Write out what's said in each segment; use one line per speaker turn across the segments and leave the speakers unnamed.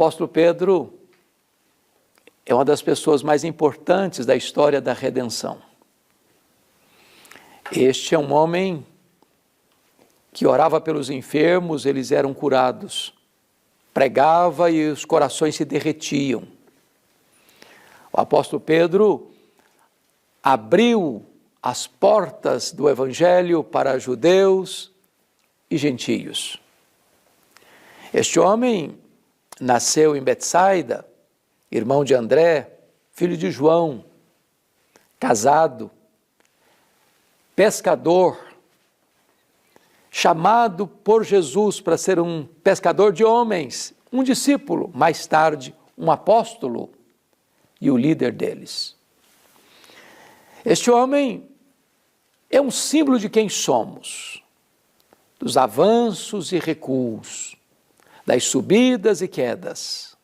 apóstolo Pedro é uma das pessoas mais importantes da história da redenção. Este é um homem que orava pelos enfermos, eles eram curados. Pregava e os corações se derretiam. O apóstolo Pedro abriu as portas do evangelho para judeus e gentios. Este homem nasceu em Betsaida, irmão de André, filho de João, casado, pescador, chamado por Jesus para ser um pescador de homens, um discípulo, mais tarde um apóstolo e o líder deles. Este homem é um símbolo de quem somos, dos avanços e recuos, das subidas e quedas,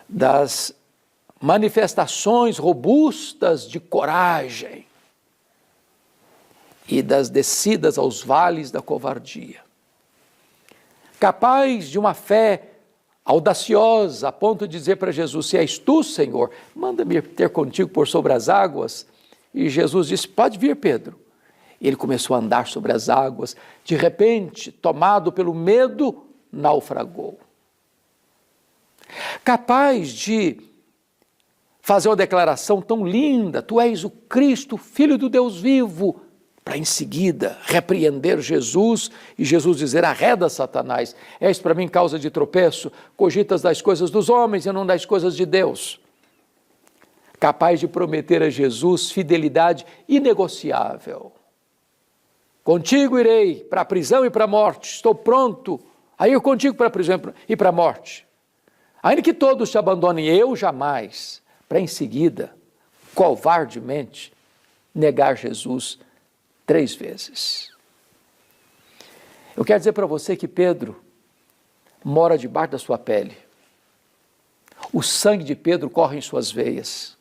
das manifestações robustas de coragem e das descidas aos vales da covardia. Capaz de uma fé audaciosa, a ponto de dizer para Jesus: se és tu, Senhor, manda-me ter contigo por sobre as águas. E Jesus disse: pode vir, Pedro. E ele começou a andar sobre as águas. De repente, tomado pelo medo, naufragou. Capaz de fazer uma declaração tão linda: tu és o Cristo, Filho do Deus vivo, para em seguida repreender Jesus e Jesus dizer: arreda, Satanás, és para mim causa de tropeço, cogitas das coisas dos homens e não das coisas de Deus. Capaz de prometer a Jesus fidelidade inegociável. Contigo irei para a prisão e para a morte, estou pronto a ir contigo para a prisão e para a morte. Ainda que todos te abandonem, eu jamais, para em seguida, covardemente, negar Jesus 3 vezes. Eu quero dizer para você que Pedro mora debaixo da sua pele. O sangue de Pedro corre em suas veias.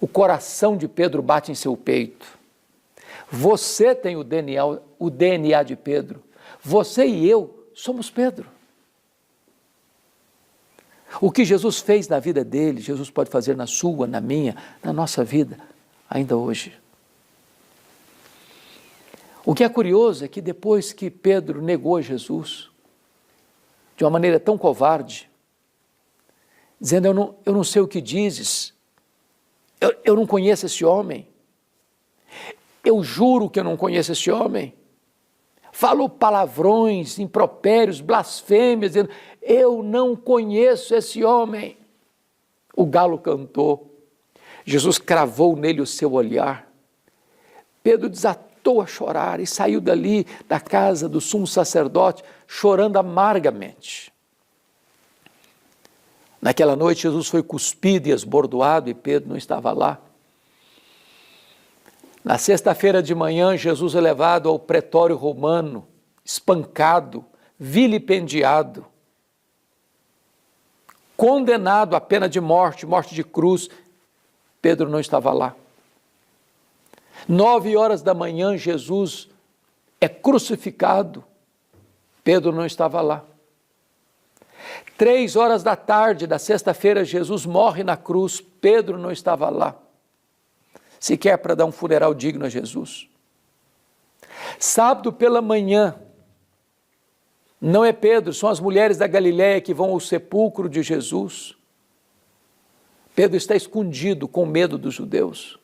O coração de Pedro bate em seu peito. Você tem o DNA de Pedro. Você e eu somos Pedro. O que Jesus fez na vida dele, Jesus pode fazer na sua, na minha, na nossa vida, ainda hoje. O que é curioso é que depois que Pedro negou Jesus, de uma maneira tão covarde, dizendo: eu não sei o que dizes, eu não conheço esse homem, eu juro que eu não conheço esse homem, falou palavrões, impropérios, blasfêmias, dizendo: eu não conheço esse homem. O galo cantou, Jesus cravou nele o seu olhar, Pedro desatou a chorar e saiu dali da casa do sumo sacerdote chorando amargamente. Naquela noite Jesus foi cuspido e esbordoado e Pedro não estava lá. Na sexta-feira de manhã Jesus é levado ao pretório romano, espancado, vilipendiado, condenado à pena de morte, morte de cruz. Pedro não estava lá. 9h da manhã, Jesus é crucificado. Pedro não estava lá. 3h da tarde da sexta-feira, Jesus morre na cruz. Pedro não estava lá, sequer para dar um funeral digno a Jesus. Sábado pela manhã, não é Pedro, são as mulheres da Galileia que vão ao sepulcro de Jesus. Pedro está escondido com medo dos judeus.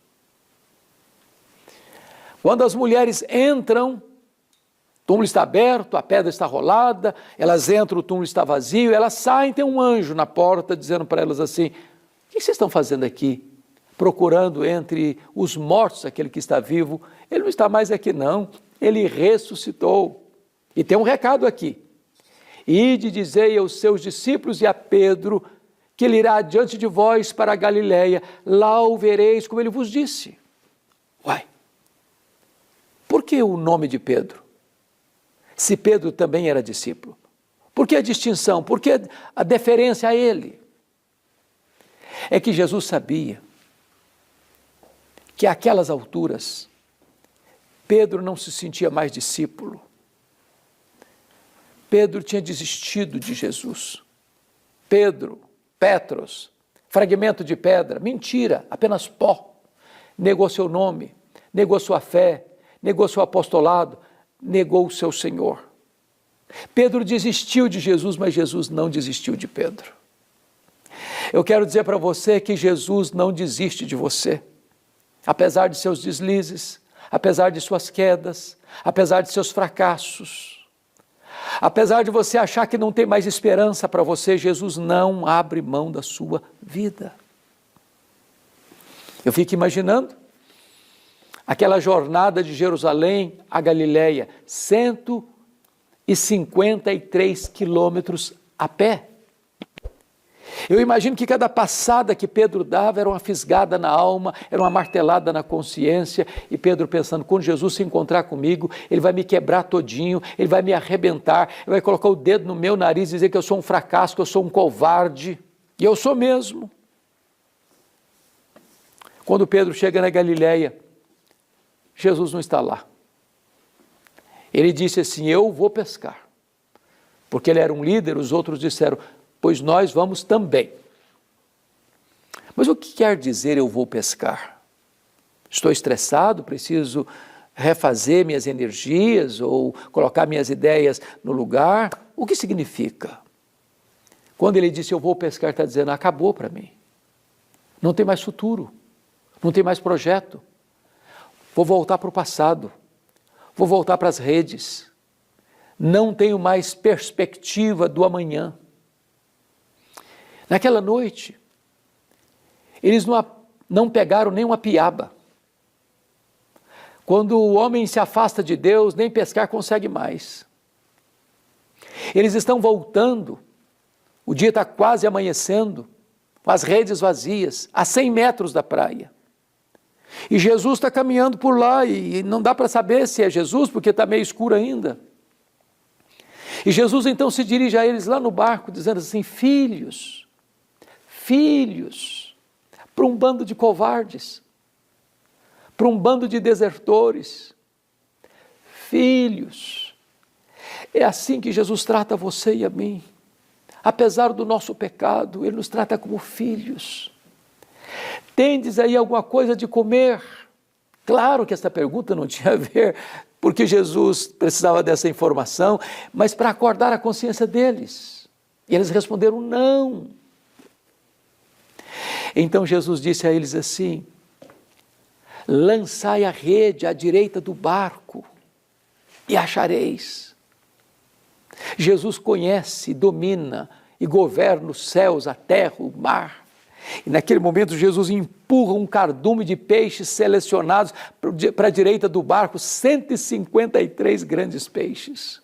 Quando as mulheres entram, o túmulo está aberto, a pedra está rolada, elas entram, o túmulo está vazio, elas saem, tem um anjo na porta dizendo para elas assim: o que vocês estão fazendo aqui? Procurando entre os mortos aquele que está vivo. Ele não está mais aqui não, ele ressuscitou. E tem um recado aqui: ide dizei aos seus discípulos e a Pedro que ele irá diante de vós para a Galileia, lá o vereis como ele vos disse. Uai, por que o nome de Pedro? Se Pedro também era discípulo. Por que a distinção? Por que a deferência a ele? É que Jesus sabia que àquelas alturas Pedro não se sentia mais discípulo. Pedro tinha desistido de Jesus. Pedro, Petros, fragmento de pedra, mentira, apenas pó. Negou seu nome, negou sua fé, negou seu apostolado, negou o seu Senhor. Pedro desistiu de Jesus, mas Jesus não desistiu de Pedro. Eu quero dizer para você que Jesus não desiste de você. Apesar de seus deslizes, apesar de suas quedas, apesar de seus fracassos, apesar de você achar que não tem mais esperança para você, Jesus não abre mão da sua vida. Eu fico imaginando aquela jornada de Jerusalém a Galiléia, 153 quilômetros a pé. Eu imagino que cada passada que Pedro dava era uma fisgada na alma, era uma martelada na consciência, e Pedro pensando, quando Jesus se encontrar comigo, ele vai me quebrar todinho, ele vai me arrebentar, ele vai colocar o dedo no meu nariz e dizer que eu sou um fracasso, que eu sou um covarde, e eu sou mesmo. Quando Pedro chega na Galiléia, Jesus não está lá. Ele disse assim, eu vou pescar. Porque ele era um líder, os outros disseram, pois nós vamos também. Mas o que quer dizer eu vou pescar? Estou estressado, preciso refazer minhas energias ou colocar minhas ideias no lugar? O que significa? Quando ele disse eu vou pescar, está dizendo acabou para mim. Não tem mais futuro, não tem mais projeto. Vou voltar para o passado, vou voltar para as redes. Não tenho mais perspectiva do amanhã. Naquela noite, eles não pegaram nem uma piaba. Quando o homem se afasta de Deus, nem pescar consegue mais. Eles estão voltando, o dia está quase amanhecendo, com as redes vazias, a 100 metros da praia. E Jesus está caminhando por lá e não dá para saber se é Jesus, porque está meio escuro ainda. E Jesus então se dirige a eles lá no barco, dizendo assim, filhos, para um bando de covardes, para um bando de desertores, filhos, é assim que Jesus trata você e a mim. Apesar do nosso pecado, Ele nos trata como filhos. Tendes aí alguma coisa de comer? Claro que essa pergunta não tinha a ver, porque Jesus precisava dessa informação, mas para acordar a consciência deles. E eles responderam não. Então Jesus disse a eles assim, lançai a rede à direita do barco e achareis. Jesus conhece, domina e governa os céus, a terra, o mar. E naquele momento Jesus empurra um cardume de peixes selecionados para a direita do barco, 153 grandes peixes.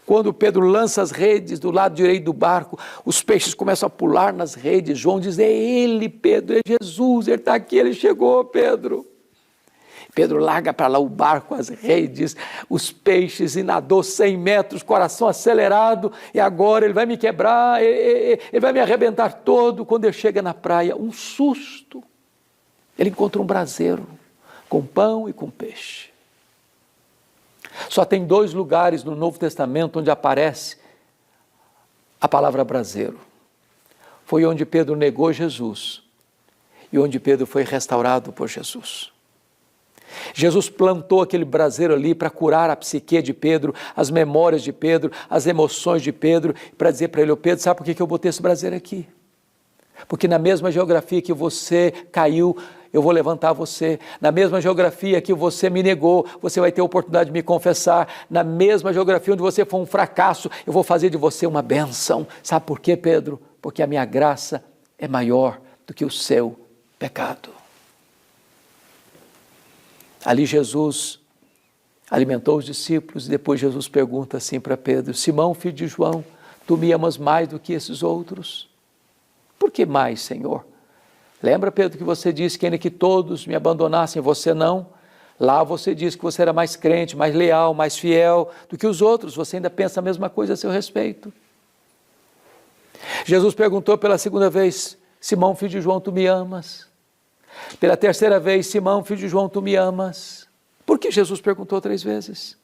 Quando Pedro lança as redes do lado direito do barco, os peixes começam a pular nas redes. João diz, é ele, Pedro, é Jesus, ele está aqui, ele chegou, Pedro. Pedro larga para lá o barco, as redes, os peixes, e nadou 100 metros, coração acelerado, e agora ele vai me quebrar, ele vai me arrebentar todo. Quando ele chega na praia, um susto, ele encontra um braseiro, com pão e com peixe. Só tem 2 lugares no Novo Testamento onde aparece a palavra braseiro. Foi onde Pedro negou Jesus e onde Pedro foi restaurado por Jesus. Jesus plantou aquele braseiro ali para curar a psique de Pedro, as memórias de Pedro, as emoções de Pedro, para dizer para ele, Pedro, sabe por que eu botei esse braseiro aqui? Porque na mesma geografia que você caiu, eu vou levantar você. Na mesma geografia que você me negou, você vai ter a oportunidade de me confessar. Na mesma geografia onde você foi um fracasso, eu vou fazer de você uma bênção. Sabe por quê, Pedro? Porque a minha graça é maior do que o seu pecado. Ali Jesus alimentou os discípulos e depois Jesus pergunta assim para Pedro, Simão, filho de João, tu me amas mais do que esses outros? Por que mais, Senhor? Lembra, Pedro, que você disse que ainda que todos me abandonassem, você não? Lá você disse que você era mais crente, mais leal, mais fiel do que os outros. Você ainda pensa a mesma coisa a seu respeito. Jesus perguntou pela segunda vez, Simão, filho de João, tu me amas? Pela terceira vez, Simão, filho de João, tu me amas? Por que Jesus perguntou 3 vezes?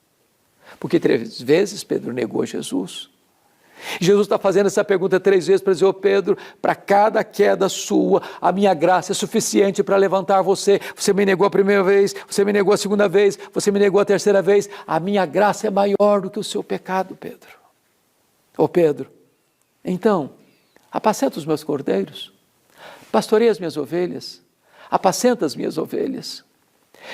Porque 3 vezes Pedro negou Jesus. Jesus está fazendo essa pergunta 3 vezes para dizer: ô Pedro, para cada queda sua, a minha graça é suficiente para levantar você. Você me negou a primeira vez, você me negou a segunda vez, você me negou a terceira vez. A minha graça é maior do que o seu pecado, Pedro. Ô Pedro, então, apacenta os meus cordeiros, pastoreia as minhas ovelhas, apacenta as minhas ovelhas.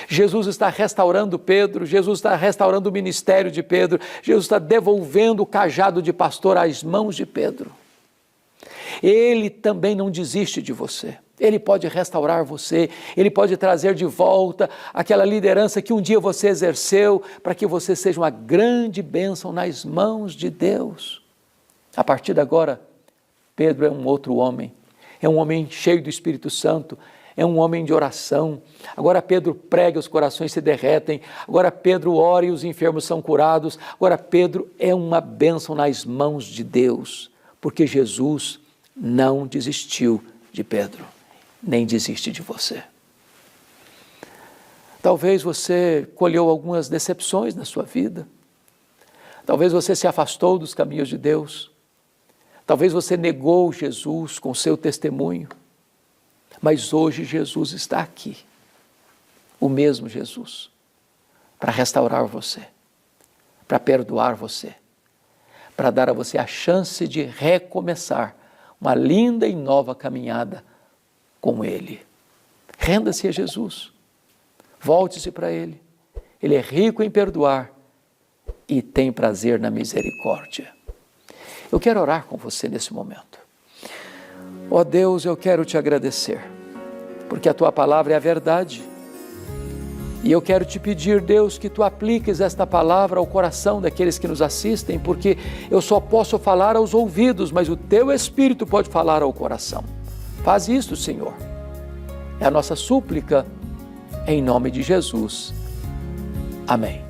Jesus está restaurando Pedro, Jesus está restaurando o ministério de Pedro, Jesus está devolvendo o cajado de pastor às mãos de Pedro. Ele também não desiste de você. Ele pode restaurar você, Ele pode trazer de volta aquela liderança que um dia você exerceu, para que você seja uma grande bênção nas mãos de Deus. A partir de agora, Pedro é um outro homem, é um homem cheio do Espírito Santo, é um homem de oração. Agora Pedro prega, os corações se derretem. Agora Pedro ora e os enfermos são curados. Agora Pedro é uma bênção nas mãos de Deus, porque Jesus não desistiu de Pedro, nem desiste de você. Talvez você colheu algumas decepções na sua vida. Talvez você se afastou dos caminhos de Deus. Talvez você negou Jesus com seu testemunho. Mas hoje Jesus está aqui, o mesmo Jesus, para restaurar você, para perdoar você, para dar a você a chance de recomeçar uma linda e nova caminhada com Ele. Renda-se a Jesus, volte-se para Ele. Ele é rico em perdoar e tem prazer na misericórdia. Eu quero orar com você nesse momento. Ó Deus, eu quero te agradecer, porque a Tua palavra é a verdade. E eu quero te pedir, Deus, que Tu apliques esta palavra ao coração daqueles que nos assistem, porque eu só posso falar aos ouvidos, mas o Teu Espírito pode falar ao coração. Faz isso, Senhor. É a nossa súplica, em nome de Jesus. Amém.